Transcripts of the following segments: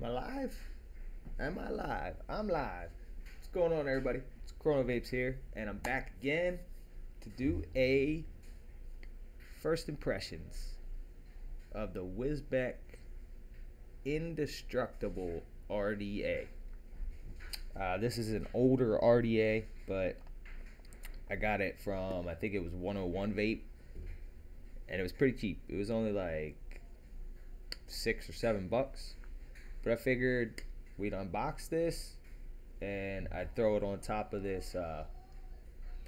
Am I live? Am I live? I'm live. What's going on, everybody? It's Chrono Vapes here, and I'm back again to do a first impressions of the Wismec Indestructible RDA. This is an older RDA, but I got it from, I think it was 101 Vape, and it was pretty cheap. It was only like $6 or $7, but I figured we'd unbox this and I'd throw it on top of this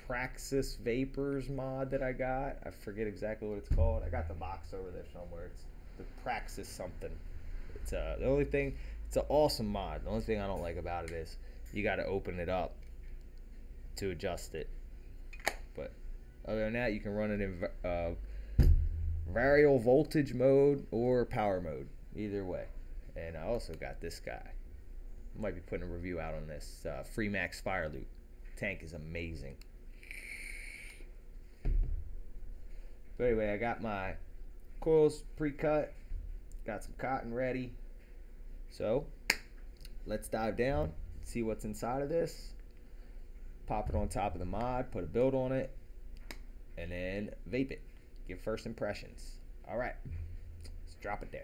Praxis Vapors mod that I got. I forget exactly what it's called. I got the box over there somewhere. It's the Praxis something. It's the only thing. It's an awesome mod. The only thing I don't like about it is you got to open it up to adjust it. But other than that, you can run it in variable voltage mode or power mode, either way. And I also got this guy. Might be putting a review out on this Free Max Fire Loop. Tank is amazing. But anyway, I got my coils pre-cut, got some cotton ready. So let's dive down, see what's inside of this, pop it on top of the mod, put a build on it, and then vape it. Give first impressions. All right, let's drop it down.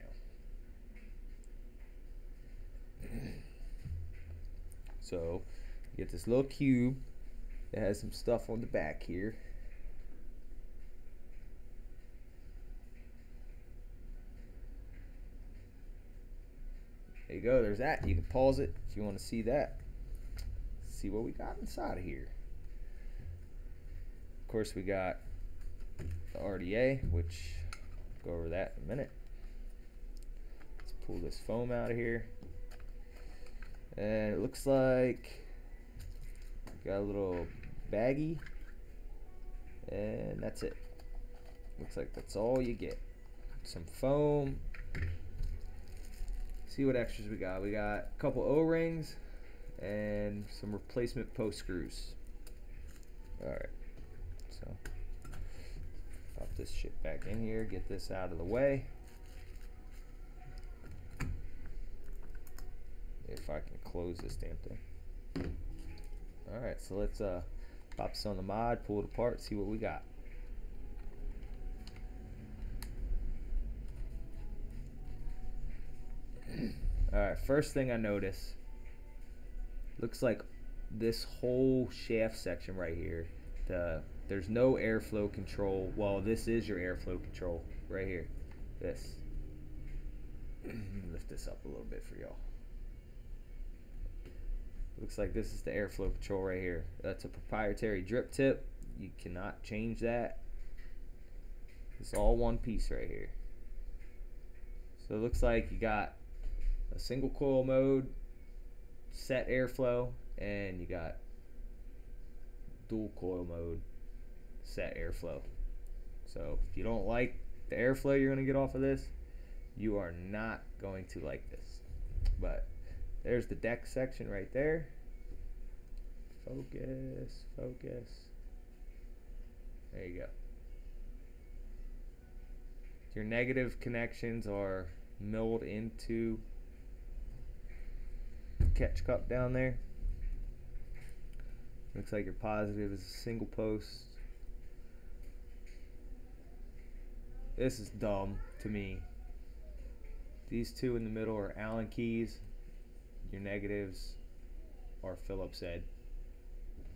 So you get this little cube that has some stuff on the back here. There you go, there's that. You can pause it if you want to see that. See what we got inside of here. Of course, we got the RDA, which I'll go over that in a minute. Let's pull this foam out of here. And it looks like got a little baggie, and that's it. Looks like that's all you get. Some foam. See what extras we got. We got a couple O-rings and some replacement post screws. Alright, so pop this shit back in here, get this out of the way. If I can close this damn thing. Alright, so let's pop this on the mod, pull it apart, see what we got. Alright, first thing I notice, looks like this whole shaft section right here, there's no airflow control. Well, this is your airflow control right here. This. Lift this up a little bit for y'all. Looks like this is the airflow control right here. That's a proprietary drip tip. You cannot change that. It's all one piece right here. So it looks like you got a single coil mode, set airflow, and you got dual coil mode, set airflow. So if you don't like the airflow you're going to get off of this, you are not going to like this. But there's the deck section right there. Focus, focus. There you go. Your negative connections are milled into the catch cup down there. Looks like your positive is a single post. This is dumb to me. These two in the middle are Allen keys. Your negatives are Phillips head.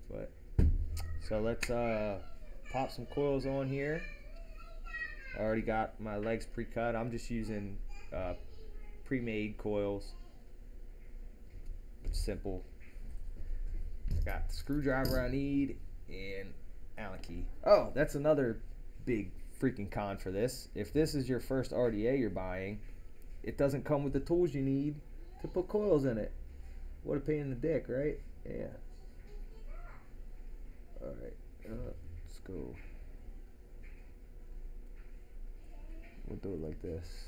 But so let's pop some coils on here. I already got my legs pre-cut. I'm just using pre-made coils. It's simple. I got the screwdriver I need and Allen key. Oh, that's another big freaking con for this. If this is your first RDA you're buying, it doesn't come with the tools you need to put coils in it. What a pain in the dick, right? Yeah. Alright, let's go. We'll do it like this.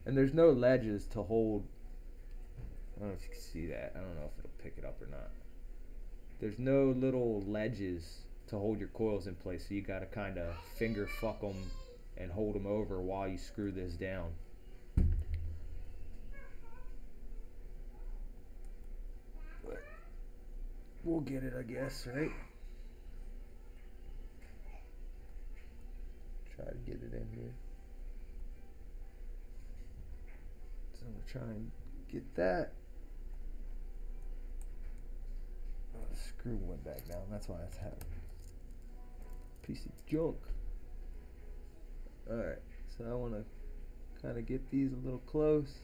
And there's no ledges to hold. I don't know if you can see that. I don't know if it'll pick it up or not. There's no little ledges to hold your coils in place, so you gotta kind of finger fuck them and hold them over while you screw this down. we'll get it, I guess, right? Try to get it in here. So I'm gonna try and get that. Oh, the screw went back down. That's why it's happening. Piece of junk. Alright, so I want to kind of get these a little close.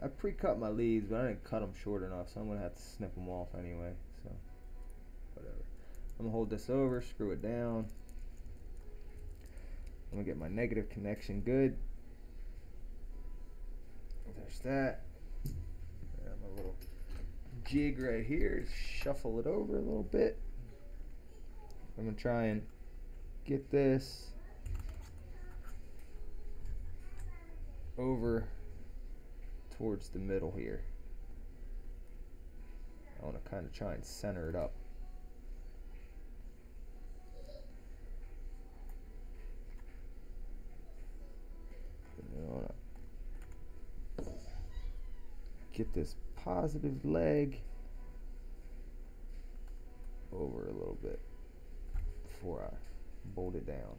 I pre-cut my leads, but I didn't cut them short enough, so I'm going to have to snip them off anyway. So, whatever. I'm going to hold this over, screw it down. I'm going to get my negative connection good. There's that. My little jig right here. Shuffle it over a little bit. I'm going to try and get this over towards the middle here. I want to kind of try and center it up. And I want to get this positive leg over a little bit before I bolt it down.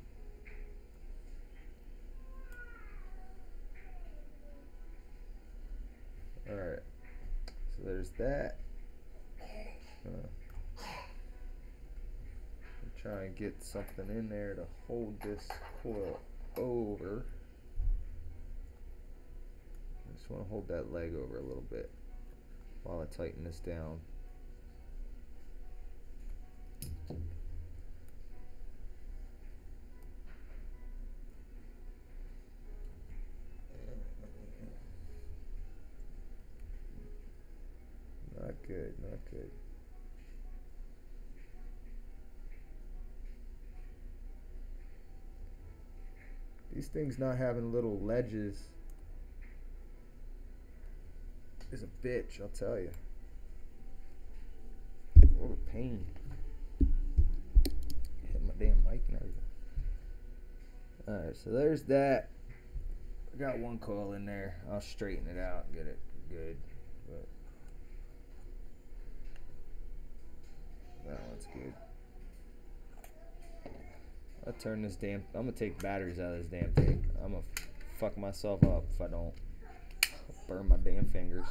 Alright, so there's that. Try and get something in there to hold this coil over. I just want to hold that leg over a little bit while I tighten this down. Not good, not good. These things not having little ledges is a bitch, I'll tell you. What a pain. Hit my damn mic and everything. Alright, so there's that. I got one coil in there. I'll straighten it out and get it good. But that one's good. I'll turn this damn. I'm gonna take batteries out of this damn thing. I'm gonna fuck myself up if I don't. I'll burn my damn fingers.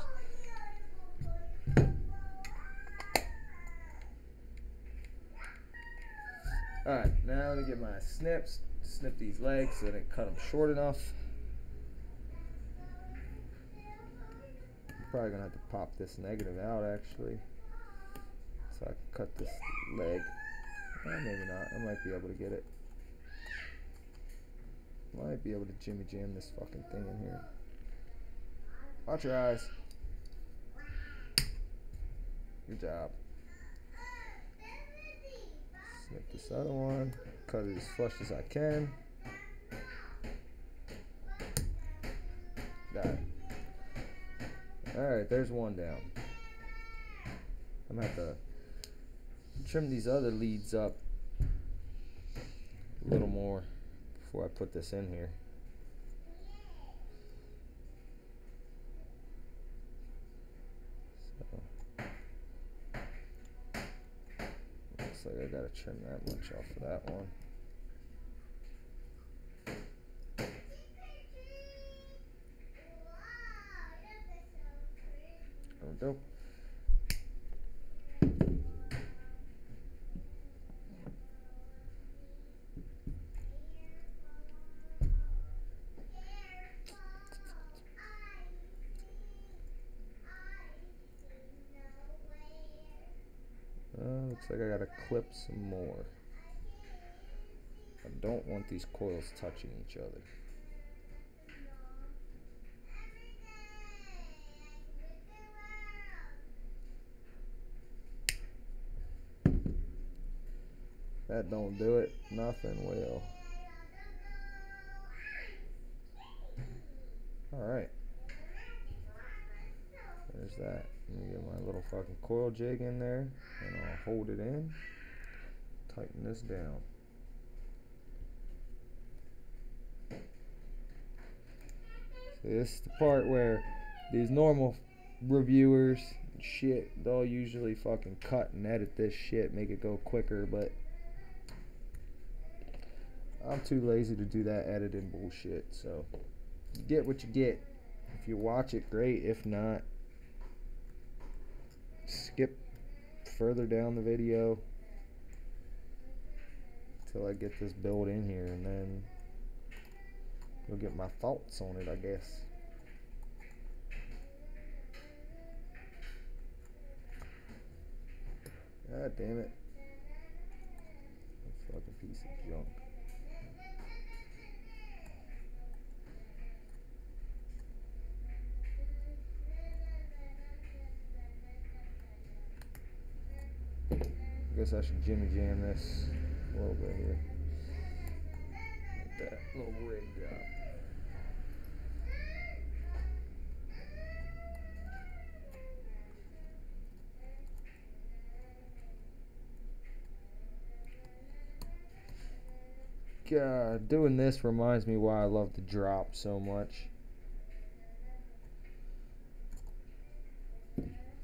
Alright, now let me get my snips. Snip these legs so I didn't cut them short enough. I'm probably gonna have to pop this negative out actually, so I can cut this leg. Maybe not. I might be able to get it. Might be able to jimmy jam this fucking thing in here. Watch your eyes. Good job. Snip this other one. Cut it as flush as I can. Got it. Alright, there's one down. I'm gonna have to trim these other leads up a little more before I put this in here. So, looks like I gotta trim that much off of that one. There we go. Looks like I gotta clip some more. I don't want these coils touching each other. That don't do it. Nothing will. Alright. There's that. Let me get my little fucking coil jig in there and I'll hold it in. Tighten this down. See, this is the part where these normal reviewers and shit, they'll usually fucking cut and edit this shit, make it go quicker, but I'm too lazy to do that editing bullshit. So you get what you get. If you watch it, great. If not, skip further down the video till I get this build in here, and then you'll get my thoughts on it, I guess. God damn it. A fucking piece of junk. I guess I should jimmy jam this a little bit here. Get that little rig drop. God, doing this reminds me why I love to drop so much.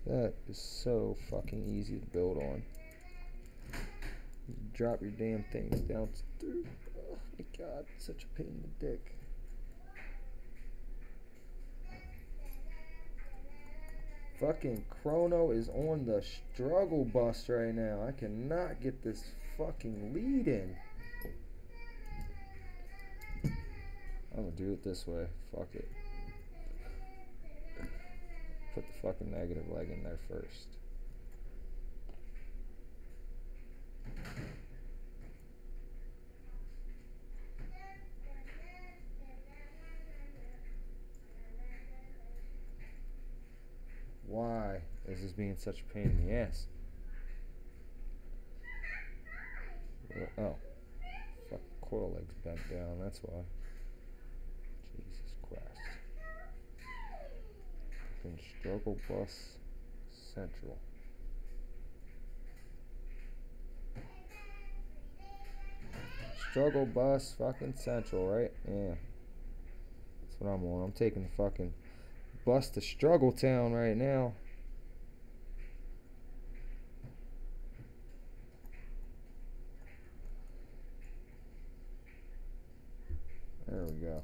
That is so fucking easy to build on. You drop your damn things down through. Oh my god, such a pain in the dick. Fucking Chrono is on the struggle bus right now. I cannot get this fucking lead in. I'm gonna do it this way. Fuck it. Put the fucking negative leg in there first. Why is this being such a pain in the ass? Oh. Fucking coil leg's bent down, that's why. Jesus Christ. Fucking struggle bus central. Struggle bus fucking central, right? Yeah. That's what I'm on. I'm taking the fucking bus to Struggle Town right now. There we go.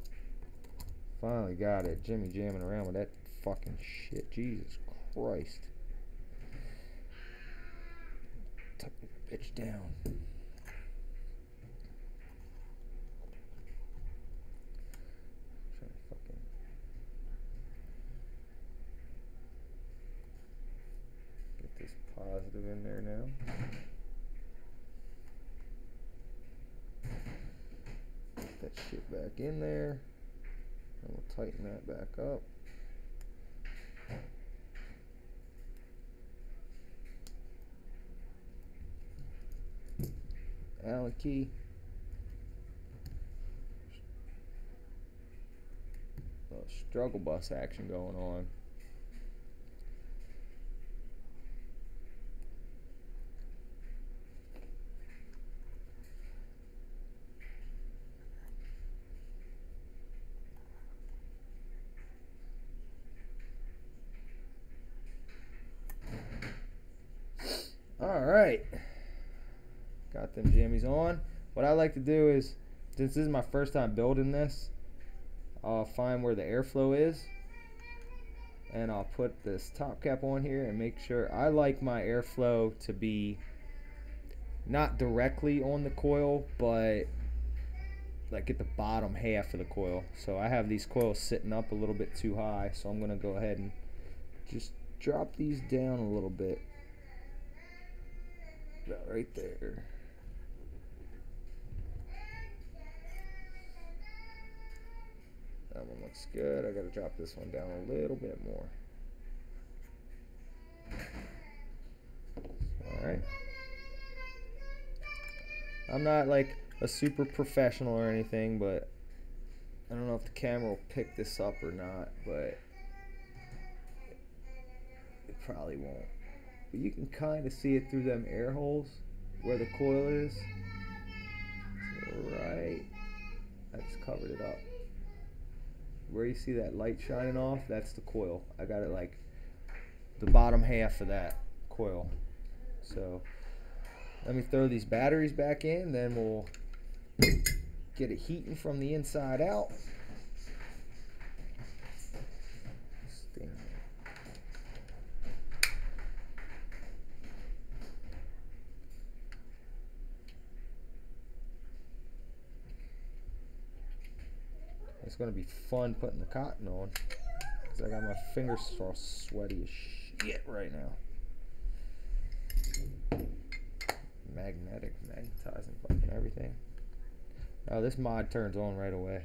Finally got it. Jimmy jamming around with that fucking shit. Jesus Christ. Tuck the bitch down. Trying to fucking get this positive in there now. Get that shit back in there. And we'll tighten that back up. Allen key. Struggle bus action going on. Alright, got them jammies on. What I like to do is, since this is my first time building this, I'll find where the airflow is, and I'll put this top cap on here and make sure. I like my airflow to be not directly on the coil, but like at the bottom half of the coil. So I have these coils sitting up a little bit too high, so I'm gonna go ahead and just drop these down a little bit. About right there. That one looks good. I gotta drop this one down a little bit more. Alright. I'm not like a super professional or anything, but I don't know if the camera will pick this up or not, but it probably won't. But you can kind of see it through them air holes where the coil is. So right, I just covered it up. Where you see that light shining off, that's the coil. I got it like the bottom half of that coil. So let me throw these batteries back in, then we'll get it heating from the inside out. It's gonna be fun putting the cotton on, because I got my fingers all sweaty as shit right now. Magnetizing fucking everything. Oh, this mod turns on right away.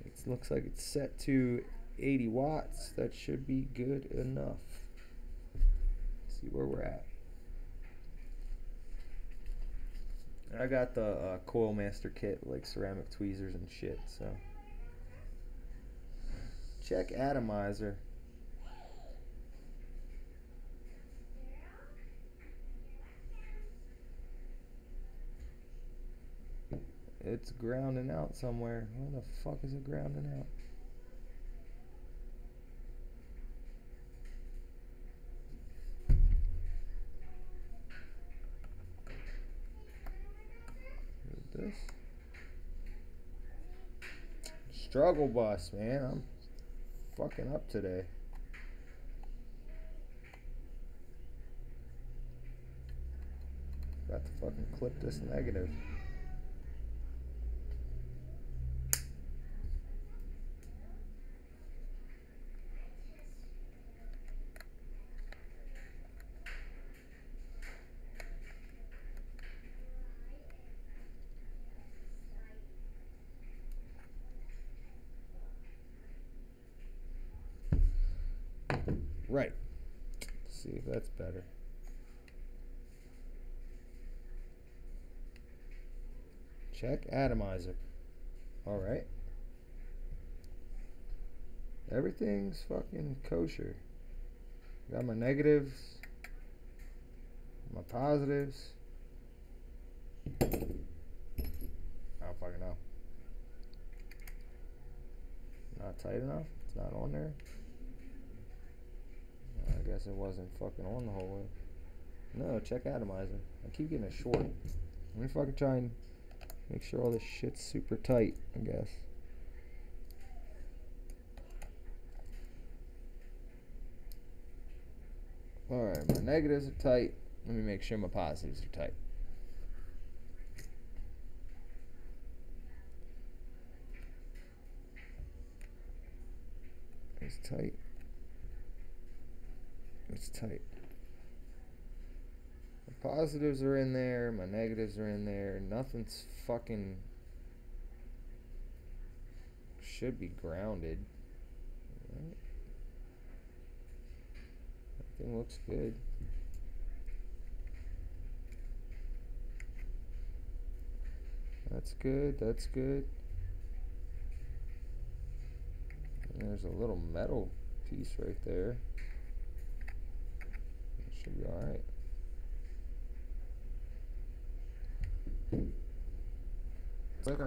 It looks like it's set to 80 watts. That should be good enough. Let's see where we're at. I got the Coil Master kit, like ceramic tweezers and shit, so. Check atomizer. It's grounding out somewhere. Where the fuck is it grounding out? This struggle bus, man. I'm fucking up today. Got to fucking clip this negative. Right. Let's see if that's better. Check atomizer. Alright. Everything's fucking kosher. Got my negatives, my positives. I don't fucking know. Not tight enough? It's not on there? I guess it wasn't fucking on the whole way. No, check atomizer. I keep getting it short. Let me fucking try and make sure all this shit's super tight, I guess. Alright, my negatives are tight. Let me make sure my positives are tight. It's tight. It's tight. My positives are in there, my negatives are in there. Nothing's fucking should be grounded. Right. Everything looks good. That's good, that's good. And there's a little metal piece right there. It should be alright. It's like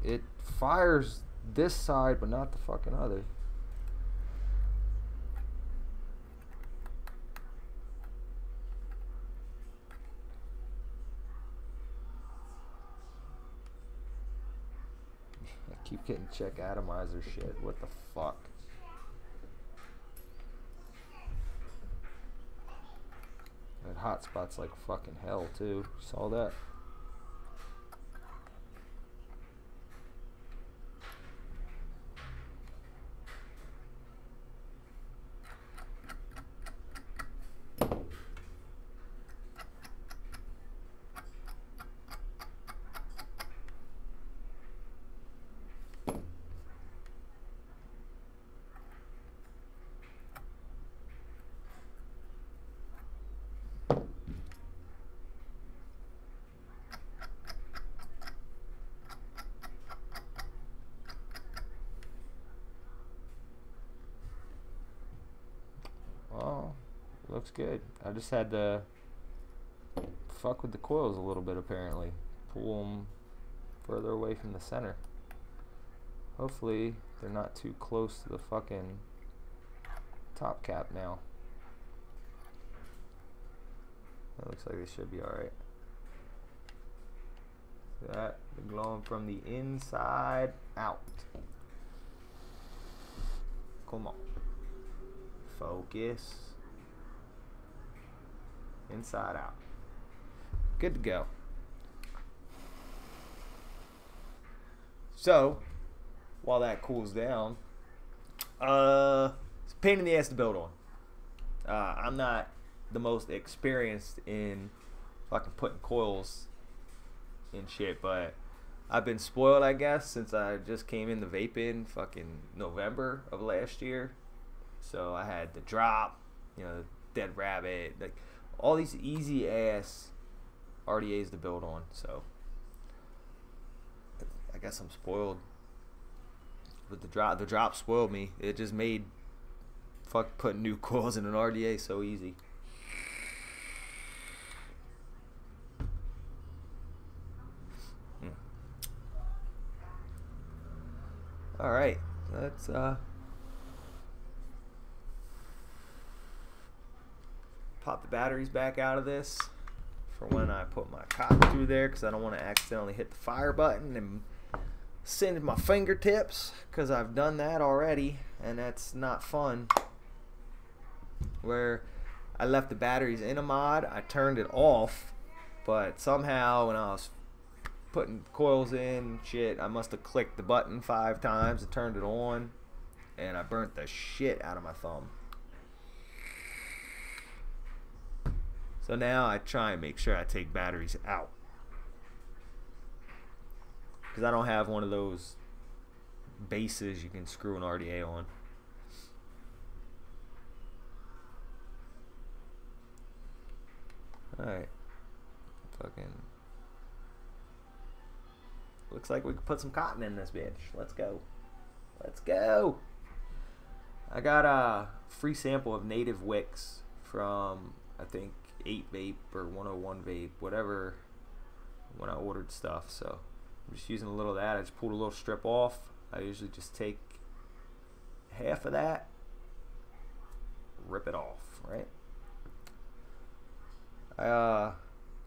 it fires this side but not the fucking other. I keep getting check atomizer shit. What the fuck? That hotspot's like fucking hell too. Saw that? Oh, looks good. I just had to fuck with the coils a little bit apparently. Pull them further away from the center. Hopefully they're not too close to the fucking top cap now. That looks like they should be alright. See that? They're glowing from the inside out. Come on. Focus. Inside out. Good to go. So, while that cools down, it's a pain in the ass to build on. I'm not the most experienced in fucking putting coils in shit, but I've been spoiled, I guess, since I just came into vaping fucking November of last year. So I had the drop, you know, Dead Rabbit, like all these easy ass RDAs to build on. So I guess I'm spoiled. But the drop spoiled me. It just made fuck putting new coils in an RDA so easy. All right, let's pop the batteries back out of this for when I put my cotton through there, because I don't want to accidentally hit the fire button and singe my fingertips, because I've done that already and that's not fun. Where I left the batteries in a mod, I turned it off, but somehow when I was putting coils in shit, I must have clicked the button 5 times and turned it on, and I burnt the shit out of my thumb. So now I try and make sure I take batteries out, because I don't have one of those bases you can screw an RDA on. Alright. Fucking looks like we could put some cotton in this bitch. Let's go. Let's go. I got a free sample of native wicks from, I think, 8 Vape or 101 Vape, whatever, when I ordered stuff. So I'm just using a little of that. I just pulled a little strip off. I usually just take half of that, rip it off, right? I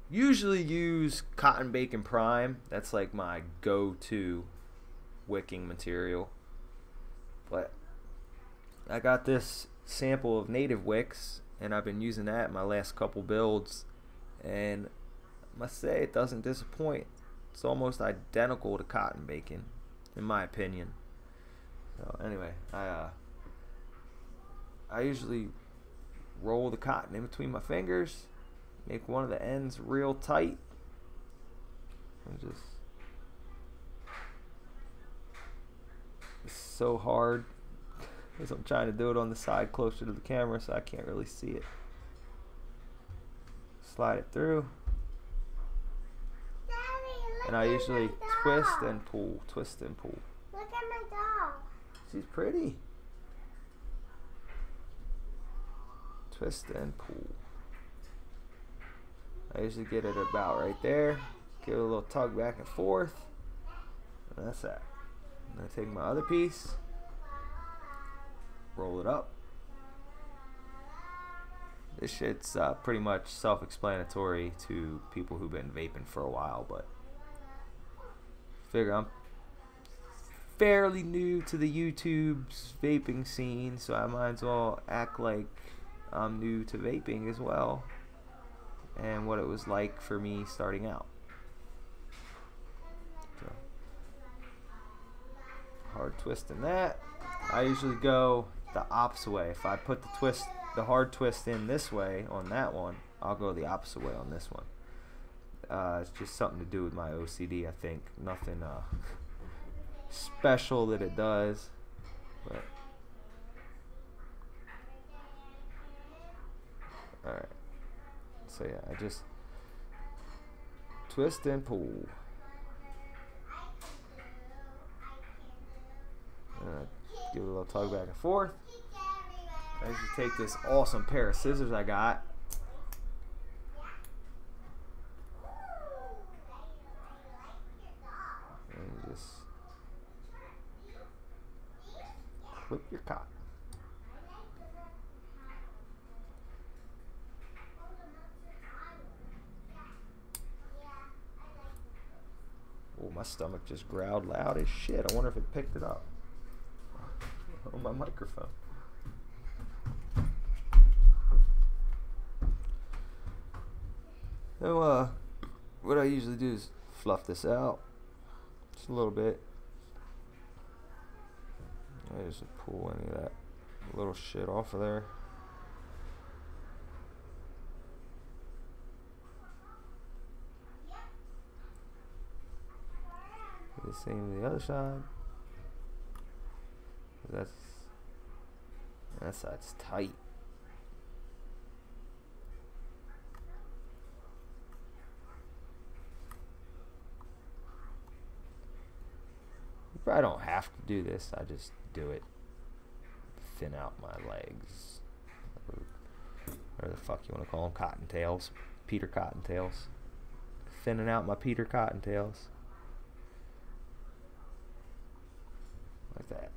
usually use cotton bacon prime. That's like my go-to wicking material. But I got this sample of native wicks, and I've been using that in my last couple builds, and I must say it doesn't disappoint. It's almost identical to cotton bacon, in my opinion. So anyway, I usually roll the cotton in between my fingers, make one of the ends real tight, and just, it's so hard because I'm trying to do it on the side closer to the camera, so I can't really see it. Slide it through, Daddy, and I usually twist and pull, twist and pull. Look at my dog. She's pretty. Twist and pull. I usually get it about right there. Give it a little tug back and forth. And that's that. I'm going to take my other piece, roll it up. This shit's pretty much self-explanatory to people who've been vaping for a while, but figure I'm fairly new to the YouTube's vaping scene, so I might as well act like I'm new to vaping as well, and what it was like for me starting out. So, hard twisting that. I usually go the opposite way. If I put the hard twist in this way on that one, I'll go the opposite way on this one. It's just something to do with my OCD, I think. Nothing special that it does, but alright. So yeah, I just twist and pull. Give it a little tug back and forth. I usually take this awesome pair of scissors I got, and just clip your cotton. Oh, my stomach just growled loud as shit. I wonder if it picked it up on my microphone. So, what I usually do is fluff this out just a little bit. I usually pull any of that little shit off of there. Do the same to the other side. That side's tight. You probably don't have to do this. I just do it. Thin out my legs. Or whatever the fuck you want to call them. Cottontails. Peter Cottontails. Thinning out my Peter Cottontails. Like that.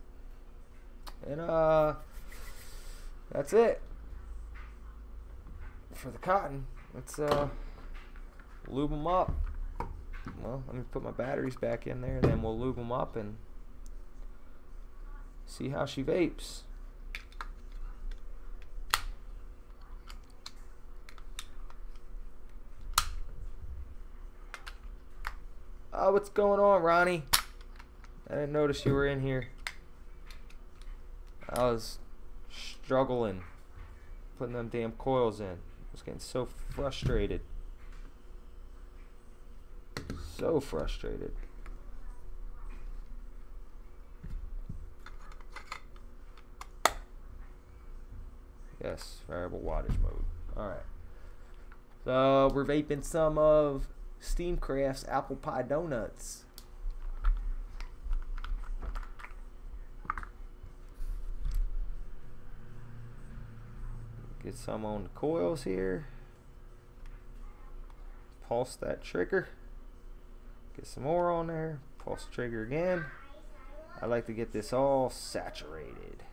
And that's it for the cotton. Let's lube them up. Well, let me put my batteries back in there, then we'll lube them up and see how she vapes. Oh, what's going on, Ronnie? I didn't notice you were in here. I was struggling putting them damn coils in. I was getting so frustrated. So frustrated. Yes, variable wattage mode. Alright. So we're vaping some of Steamcraft's apple pie donuts. Get some on the coils here. Pulse that trigger. Get some more on there. Pulse the trigger again. I like to get this all saturated.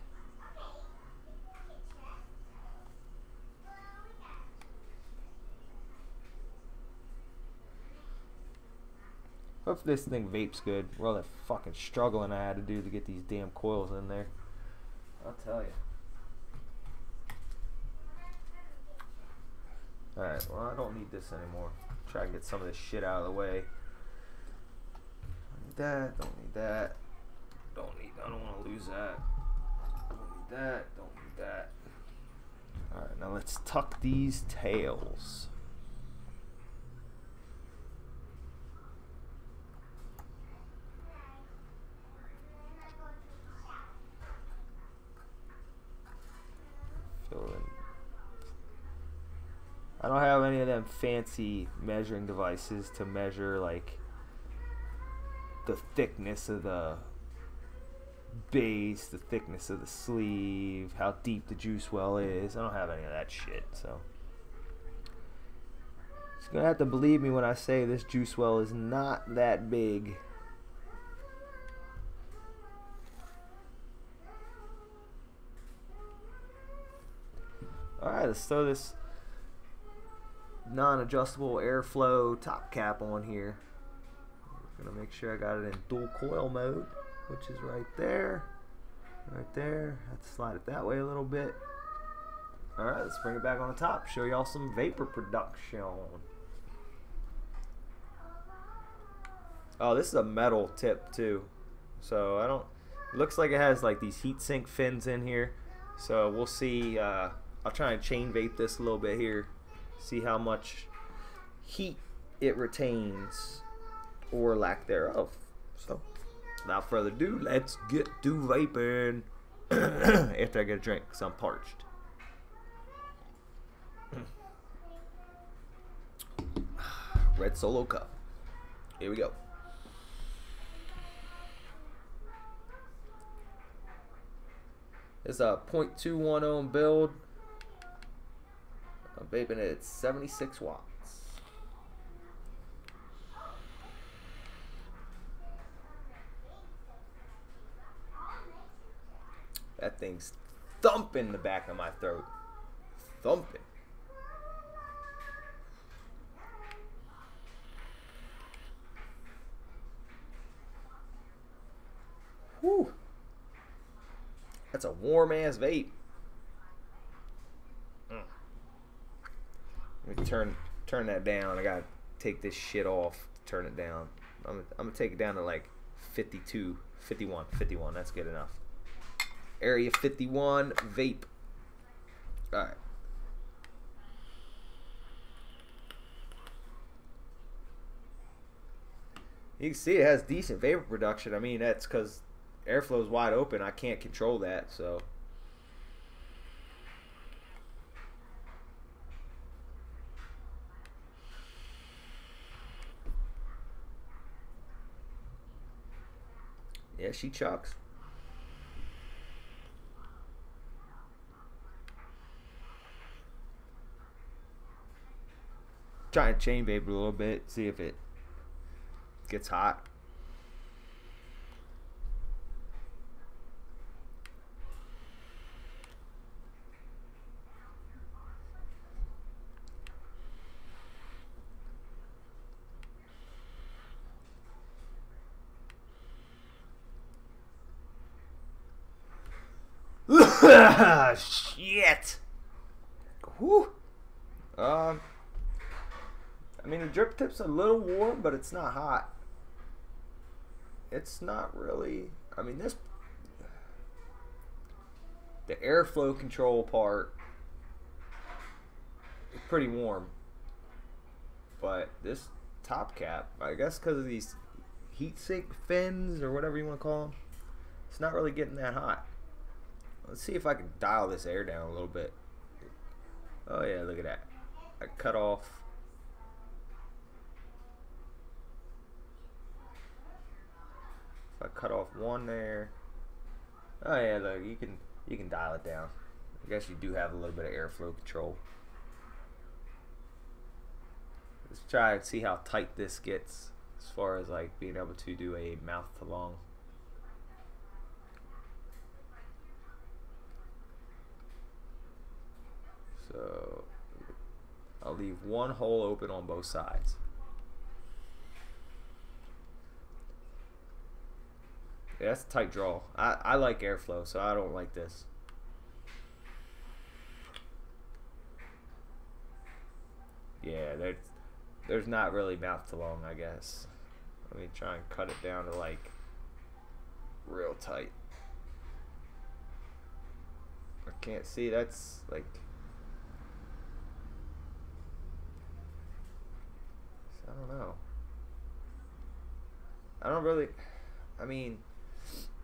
Hope this thing vapes good. With all that fucking struggling I had to do to get these damn coils in there. I'll tell you. Alright, well, I don't need this anymore. Try and get some of this shit out of the way. Don't need that, don't need that. I don't want to lose that. Don't need that, don't need that. Alright, now let's tuck these tails. I don't have any of them fancy measuring devices to measure like the thickness of the base, the thickness of the sleeve, how deep the juice well is. I don't have any of that shit, so you're gonna have to believe me when I say this juice well is not that big. Alright, let's throw this non-adjustable airflow top cap on here. I'm gonna make sure I got it in dual coil mode, which is right there. Right there. I have to slide it that way a little bit. Alright, let's bring it back on the top. Show y'all some vapor production. Oh, this is a metal tip too. So I don't, it looks like it has like these heat sink fins in here. So we'll see. I'll try and chain vape this a little bit here. See how much heat it retains or lack thereof. So without further ado, let's get to vaping. After I get a drink, because I'm parched. Red Solo cup. Here we go. It's a 0.21 ohm build. I'm vaping it at 76 watts. That thing's thumping the back of my throat. Thumping. Whew. That's a warm ass vape. Let me turn that down. I gotta take this shit off to turn it down. I'm gonna take it down to like 52, 51. That's good enough. Area 51 vape. All right. You can see it has decent vapor production. I mean, that's because airflow is wide open. I can't control that, so. Yeah, she chucks. Try and chain vape a little bit, see if it gets hot. Shit. Whew. I mean, the drip tip's a little warm, but it's not hot. It's not really. I mean, the airflow control part is pretty warm, but this top cap, I guess, because of these heat sink fins or whatever you want to call them, it's not really getting that hot. Let's see if I can dial this air down a little bit. Oh yeah, look at that. I cut off. If I cut off one there. Oh yeah, look, you can dial it down. I guess you do have a little bit of airflow control. Let's try and see how tight this gets as far as like being able to do a mouth to lung. So I'll leave one hole open on both sides. Yeah, that's a tight draw. I like airflow, so I don't like this. Yeah, there's not really mouth to lung, I guess. Let me try and cut it down to like real tight. I can't see, that's like, I don't know. I don't really, I mean,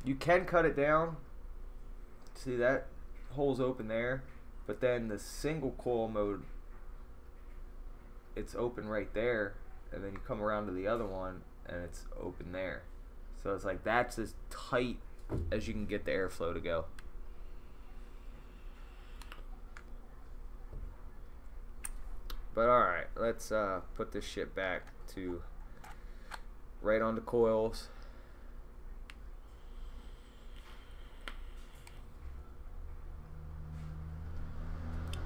you can cut it down. See, that hole's open there, but then the single coil mode, it's open right there, and then you come around to the other one and it's open there. So it's like that's as tight as you can get the airflow to go. But alright, let's put this shit back to right on the coils.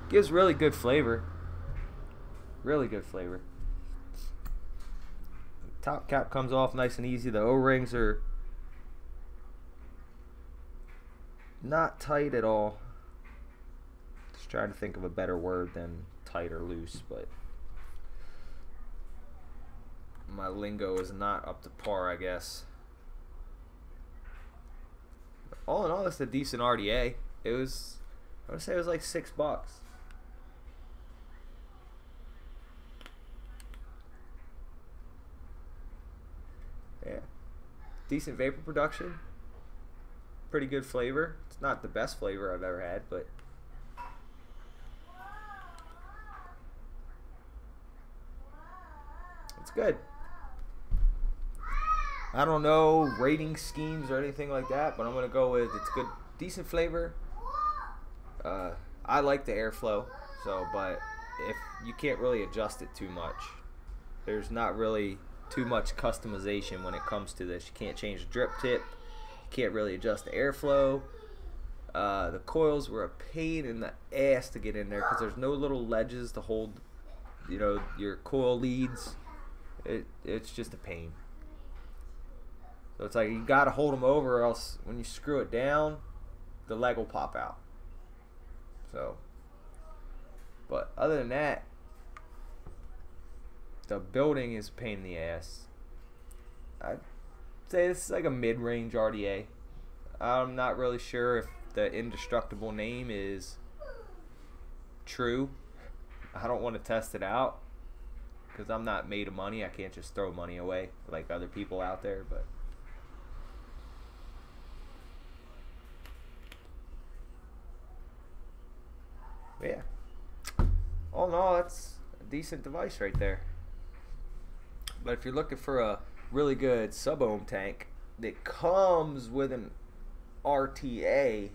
Gives really good flavor. Really good flavor. Top cap comes off nice and easy. The O-rings are not tight at all. Just trying to think of a better word than tight or loose, but my lingo is not up to par, I guess. But all in all, it's a decent RDA. It was, I would say it was like $6. Yeah, decent vapor production, pretty good flavor. It's not the best flavor I've ever had, but it's good. I don't know rating schemes or anything like that, but I'm gonna go with it's good, decent flavor. I like the airflow, so, but if you can't really adjust it too much, there's not really too much customization when it comes to this. You can't change the drip tip, you can't really adjust the airflow. The coils were a pain in the ass to get in there because there's no little ledges to hold, you know, your coil leads. It's just a pain. So it's like you gotta hold them over, or else when you screw it down, the leg will pop out. So, but other than that, the building is a pain in the ass. I'd say this is like a mid-range RDA. I'm not really sure if the indestructible name is true. I don't want to test it out because I'm not made of money. I can't just throw money away like other people out there. But yeah, all in all, that's a decent device right there. But if you're looking for a really good sub-ohm tank that comes with an RTA,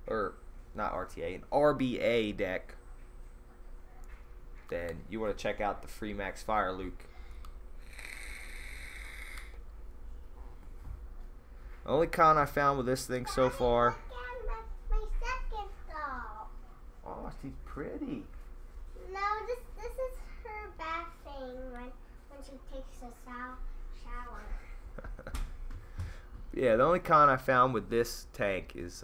or not RTA, an RBA deck, then you want to check out the Freemax Fire Luke. The only con I found with this thing so far. My second doll. Oh, she's pretty. No, this is her bath thing when she takes a shower. Yeah, the only con I found with this tank is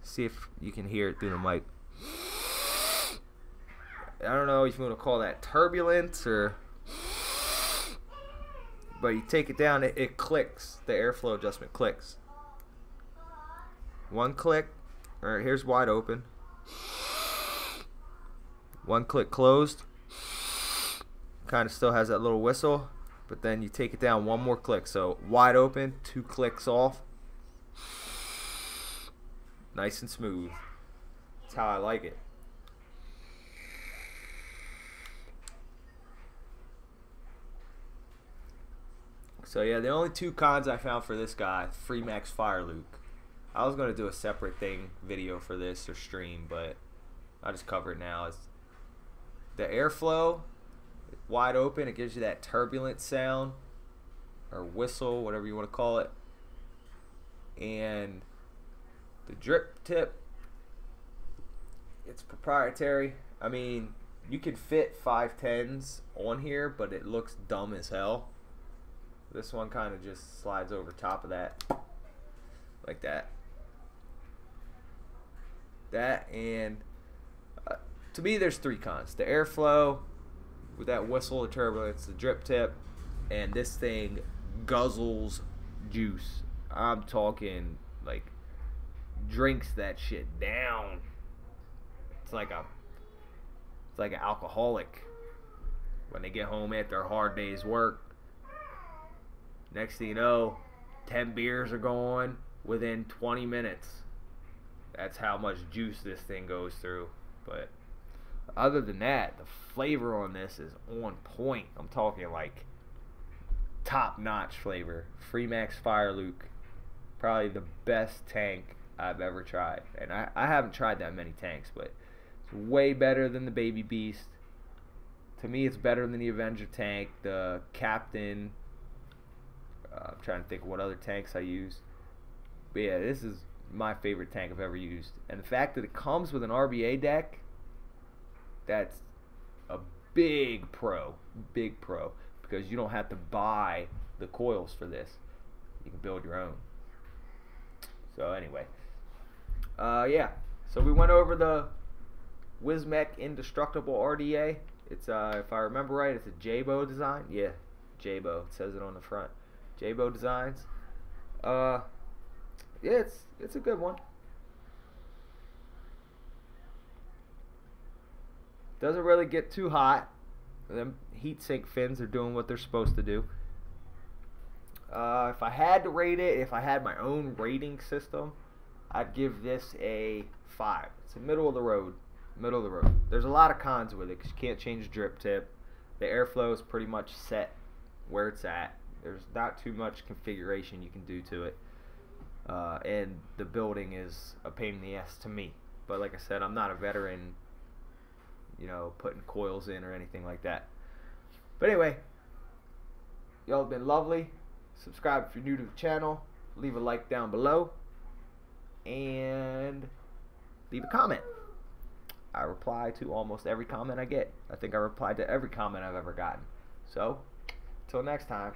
see if you can hear it through the mic. I don't know if you want to call that turbulence or, but you take it down, it clicks. The airflow adjustment clicks. One click. All right, here's wide open. One click closed. Kind of still has that little whistle, but then you take it down one more click. So wide open, 2 clicks off. Nice and smooth. That's how I like it. So yeah, the only 2 cons I found for this guy, Freemax Fire Luke. I was going to do a separate video for this or stream, but I'll just cover it now. It's the airflow, wide open, it gives you that turbulent sound, or whistle, whatever you want to call it. And the drip tip, it's proprietary. I mean, you can fit 510s on here, but it looks dumb as hell. This one kind of just slides over top of that, like that. That, and to me there's 3 cons. The airflow with that whistle, the turbulence, the drip tip, and this thing guzzles juice. I'm talking like drinks that shit down. It's like an alcoholic when they get home after a hard day's work. Next thing you know, 10 beers are gone within 20 minutes. That's how much juice this thing goes through. But other than that, the flavor on this is on point. I'm talking like top-notch flavor. Freemax Fire Luke, probably the best tank I've ever tried. And I haven't tried that many tanks, but it's way better than the Baby Beast. To me, it's better than the Avenger tank, the Captain. I'm trying to think of what other tanks I use. But yeah, this is my favorite tank I've ever used. And the fact that it comes with an RBA deck, that's a big pro. Big pro. Because you don't have to buy the coils for this. You can build your own. So anyway. Yeah. So we went over the Wismec Indestructible RDA. It's if I remember right, it's a Jabo design. Yeah, Jabo. It says it on the front. Jabo Designs. Yeah, it's a good one. Doesn't really get too hot. Them heat sink fins are doing what they're supposed to do. If I had to rate it, if I had my own rating system, I'd give this a 5. It's a middle of the road. Middle of the road. There's a lot of cons with it because you can't change drip tip. The airflow is pretty much set where it's at. There's not too much configuration you can do to it. And the building is a pain in the ass to me. But like I said, I'm not a veteran, you know, putting coils in or anything like that. But anyway, y'all have been lovely. Subscribe if you're new to the channel. Leave a like down below. And leave a comment. I reply to almost every comment I get. I think I replied to every comment I've ever gotten. So, till next time.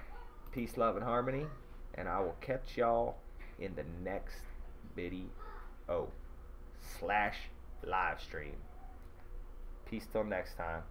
Peace, love, and harmony. And I will catch y'all in the next video / live stream. Peace till next time.